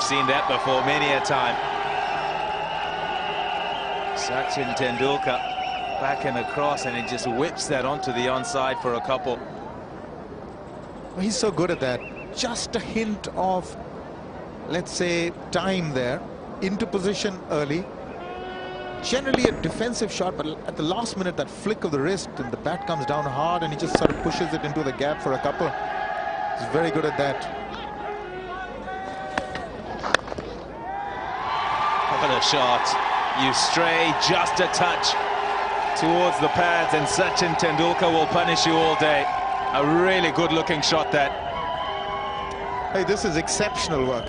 seen that before many a time. Sachin Tendulkar back and across, and he just whips that onto the onside for a couple. He's so good at that. Just a hint of, let's say, time there, into position early. Generally a defensive shot, but at the last minute, that flick of the wrist and the bat comes down hard and he just sort of pushes it into the gap for a couple. He's very good at that. What a shot. You stray just a touch towards the pads and Sachin Tendulkar will punish you all day. A really good looking shot that. Hey, this is exceptional work.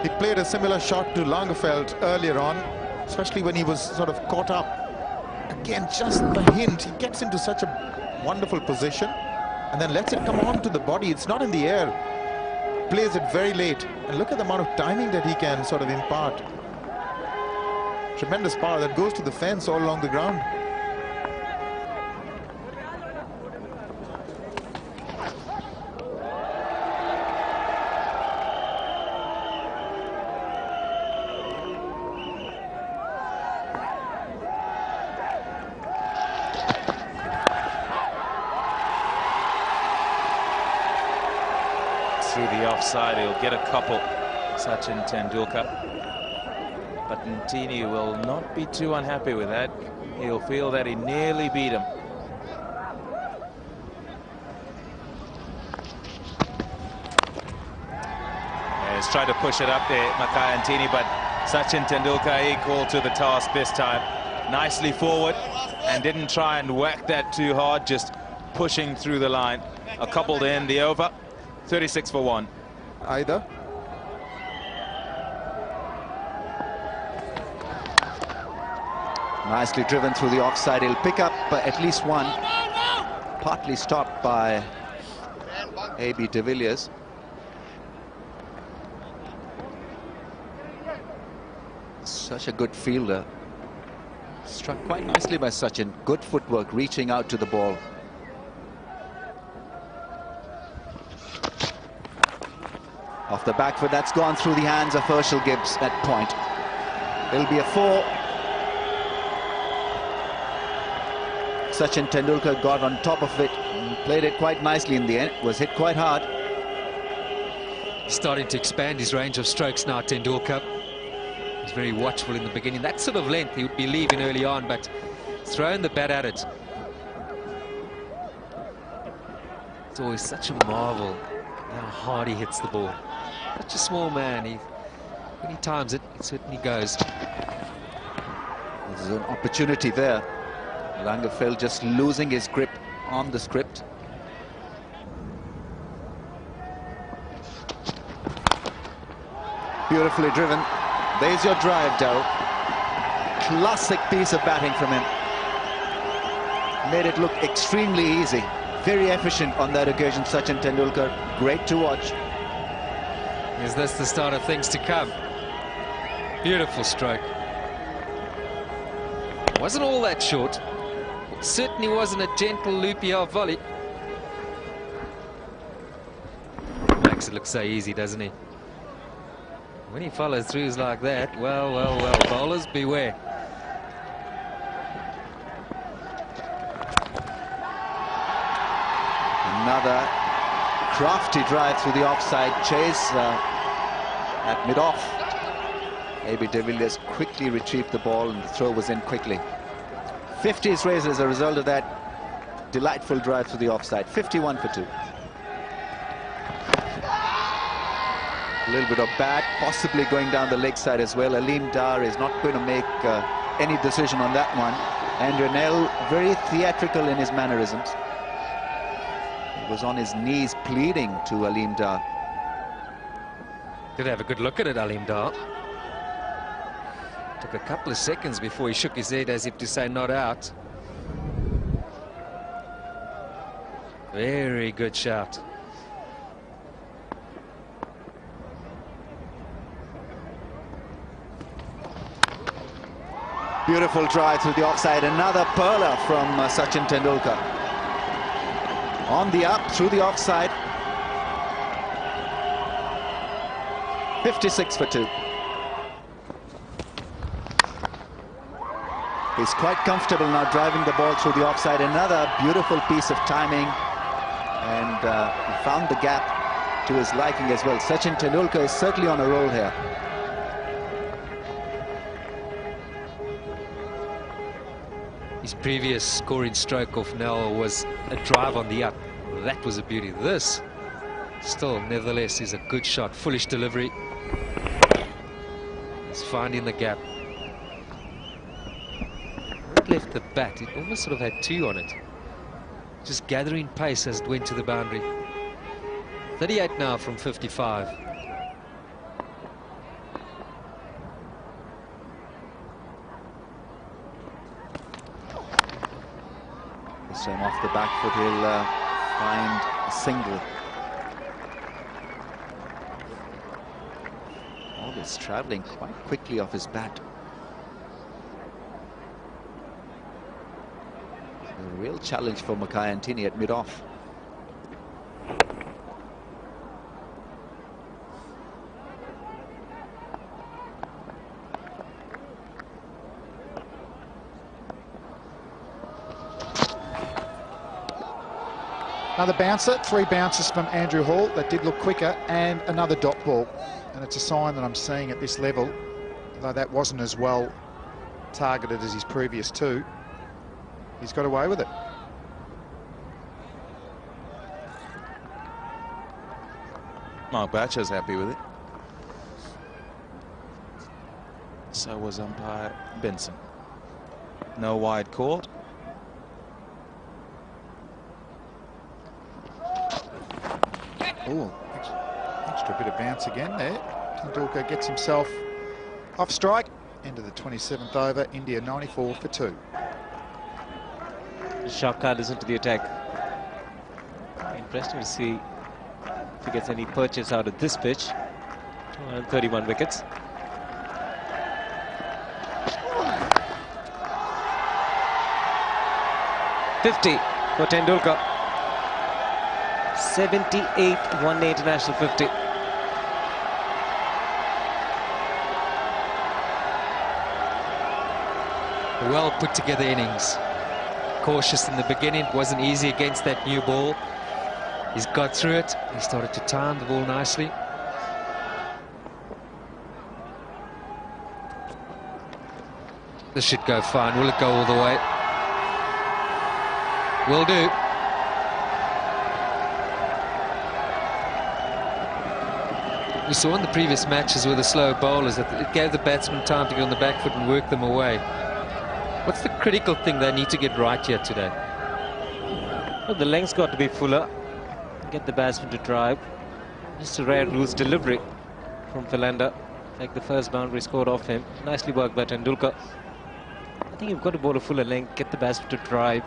He played a similar shot to Lagerfeld earlier on, especially when he was sort of caught up. Again, just the hint. He gets into such a wonderful position and then lets it come on to the body. It's not in the air. Plays it very late. And look at the amount of timing that he can sort of impart. Tremendous power that goes to the fence all along the ground. Through the offside, he'll get a couple, Sachin Tendulkar. But Ntini will not be too unhappy with that. He'll feel that he nearly beat him. He's tried to push it up there, Makai Ntini, but Sachin Tendulkar equal to the task this time. Nicely forward and didn't try and whack that too hard, just pushing through the line. A couple to end the over. 36 for 1. Either. Nicely driven through the offside. He'll pick up at least one. Partly stopped by A.B. de Villiers. Such a good fielder. Struck quite nicely by Sachin. Good footwork, reaching out to the ball. Off the back foot, that's gone through the hands of Herschel Gibbs at point. It'll be a 4. Sachin Tendulkar got on top of it and played it quite nicely in the end. Was hit quite hard. Starting to expand his range of strokes now, Tendulkar. He's very watchful in the beginning. That sort of length he would be leaving early on, but throwing the bat at it. It's always such a marvel how hard he hits the ball. Such a small man. When he times it, it certainly goes. There's an opportunity there. Lagerfeld just losing his grip on the script. Beautifully driven. There's your drive, Dow. Classic piece of batting from him. Made it look extremely easy. Very efficient on that occasion, Sachin Tendulkar. Great to watch. Is this the start of things to come? Beautiful stroke. Wasn't all that short. It certainly wasn't a gentle loopy half volley. Makes it look so easy, doesn't he? When he follows throughs like that, well, well, well, bowlers beware. Another crafty drive through the offside chase at mid-off. A.B. de Villiers quickly retrieved the ball and the throw was in quickly. 50s raised as a result of that delightful drive through the offside. 51 for 2. A little bit of bat, possibly going down the leg side as well. Aleem Dar is not going to make any decision on that one. And Renell very theatrical in his mannerisms. He was on his knees pleading to Aleem Dar. Did have a good look at it, Aleem Dar. Took a couple of seconds before he shook his head as if to say not out. Very good shout. Beautiful drive through the offside. Another perler from Sachin Tendulkar. On the up through the offside. 56 for 2. He's quite comfortable now driving the ball through the offside. Another beautiful piece of timing, and he found the gap to his liking as well. Sachin Tendulkar is certainly on a roll here. His previous scoring stroke off Nell was a drive on the up. That was a beauty. This still, nevertheless, is a good shot. Foolish delivery. He's finding the gap. It left the bat. It almost sort of had two on it. Just gathering pace as it went to the boundary. 38 now from 55. This time off the back foot, he'll find a single. Always travelling quite quickly off his bat. A real challenge for Makai at mid-off. Another bouncer, 3 bounces from Andrew Hall that did look quicker, and another dot ball. And it's a sign that I'm seeing at this level, though that wasn't as well targeted as his previous 2. He's got away with it. Mark Batcher's happy with it. So was umpire Benson. No wide called. Oh, extra bit of bounce again there. Tendulkar gets himself off strike. End of the 27th over. India 94 for 2. Shaka is into the attack. Interesting to see if he gets any purchase out of this pitch. 31 wickets. .50 for Tendulkar. 78 one-day international 50. Well put together innings. Cautious in the beginning, wasn't easy against that new ball. He's got through it. He started to time the ball nicely. This should go fine. Will it go all the way? Will do. We saw in the previous matches with the slow bowlers that it gave the batsman time to get on the back foot and work them away. What's the critical thing they need to get right here today? Well, the length's got to be fuller. Get the batsman to drive. Just a rare loose delivery from Philander. Like the first boundary scored off him. Nicely worked by Tendulkar. I think you've got to bowl a fuller length, get the batsman to drive.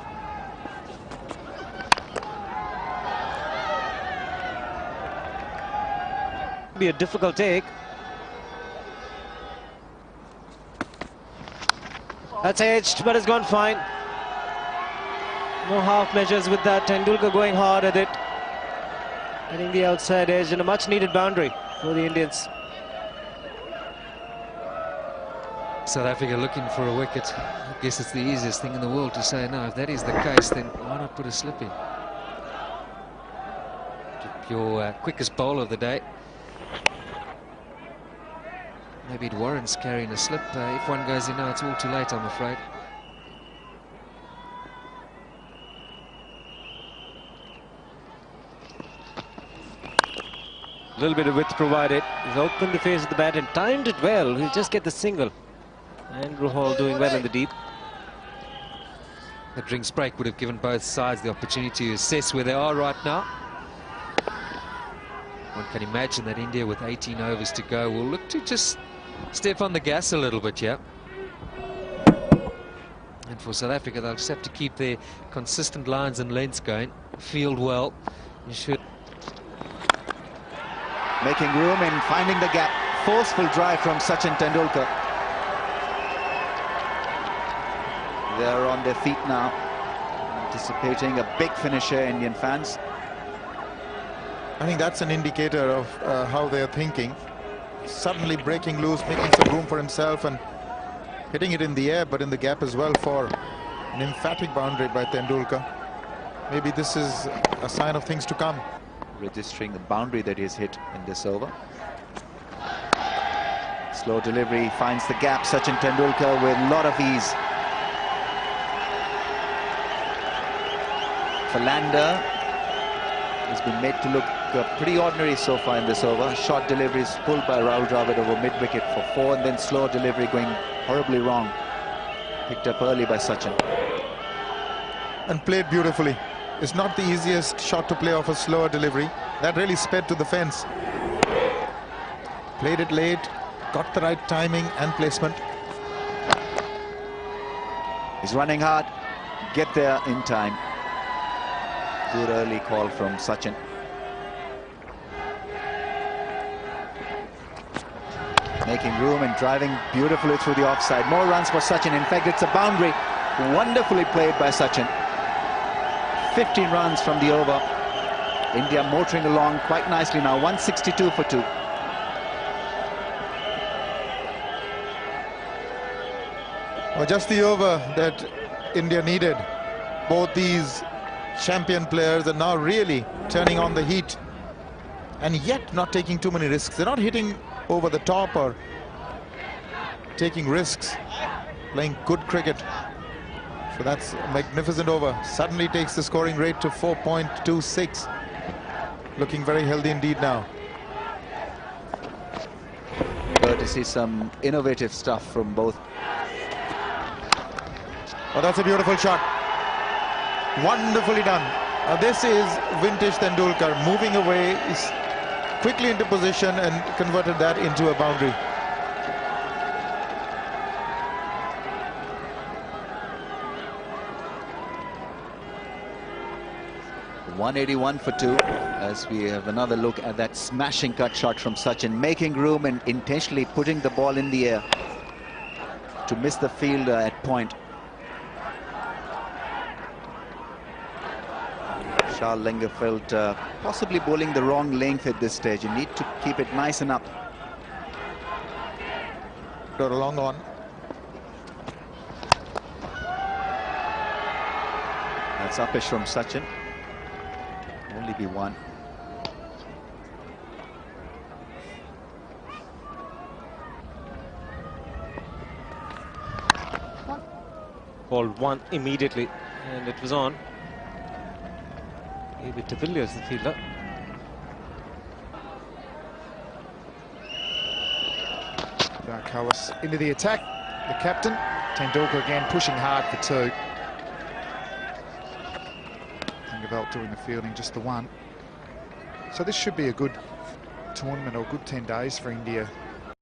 Be a difficult take. That's edged, but it's gone fine. No half measures with that. Tendulkar going hard at it. Hitting the outside edge and a much needed boundary for the Indians. South Africa looking for a wicket. I guess it's the easiest thing in the world to say no. If that is the case, then why not put a slip in? Your quickest bowler of the day. Maybe it warrants carrying a slip. If one goes in now, it's all too late, I'm afraid. A little bit of width provided. He's opened the face of the bat and timed it well. He'll just get the single. Andrew Hall doing well in the deep. The drinks break would have given both sides the opportunity to assess where they are right now. One can imagine that India, with 18 overs to go, will look to just step on the gas a little bit, yeah. And for South Africa, they'll just have to keep their consistent lines and lengths going. Field well. You should. Making room and finding the gap. Forceful drive from Sachin Tendulkar. They're on their feet now, anticipating a big finish here, Indian fans. I think that's an indicator of how they're thinking. suddenly breaking loose, making some room for himself and hitting it in the air, but in the gap as well for an emphatic boundary by Tendulkar. Maybe this is a sign of things to come. Registering the boundary that he's hit in this over. Slow delivery finds the gap. Sachin Tendulkar with a lot of ease. Philander has been made to look pretty ordinary so far in this over. Short deliveries pulled by Rahul Dravid over mid-wicket for 4, and then slow delivery going horribly wrong. Picked up early by Sachin. And played beautifully. It's not the easiest shot to play off a slower delivery. That really sped to the fence. Played it late, got the right timing and placement. He's running hard. Get there in time. Good early call from Sachin. Making room and driving beautifully through the offside. More runs for Sachin. In fact, it's a boundary. Wonderfully played by Sachin. 15 runs from the over. India motoring along quite nicely now. 162 for 2. Well, just the over that India needed. Both these champion players are now really turning on the heat, and yet not taking too many risks. They're not hitting over the top or taking risks, playing good cricket. So that's a magnificent over. Suddenly takes the scoring rate to 4.26. Looking very healthy indeed now. Good to see some innovative stuff from both. Oh, that's a beautiful shot. Wonderfully done. This is vintage Tendulkar, moving away, is quickly into position and converted that into a boundary. .181 for 2, as we have another look at that smashing cut shot from Sachin, making room and intentionally putting the ball in the air to miss the fielder at point. Charles Langer possibly bowling the wrong length at this stage. You need to keep it nice and up. Got a long on. That's uppish from Sachin. Only be 1. Called 1 immediately, and it was on. David de Villiers, the fielder. Dark Cullis into the attack. The captain, Tendulkar again pushing hard for 2. Angeveld doing the fielding, just the 1. So this should be a good tournament or good 10 days for India.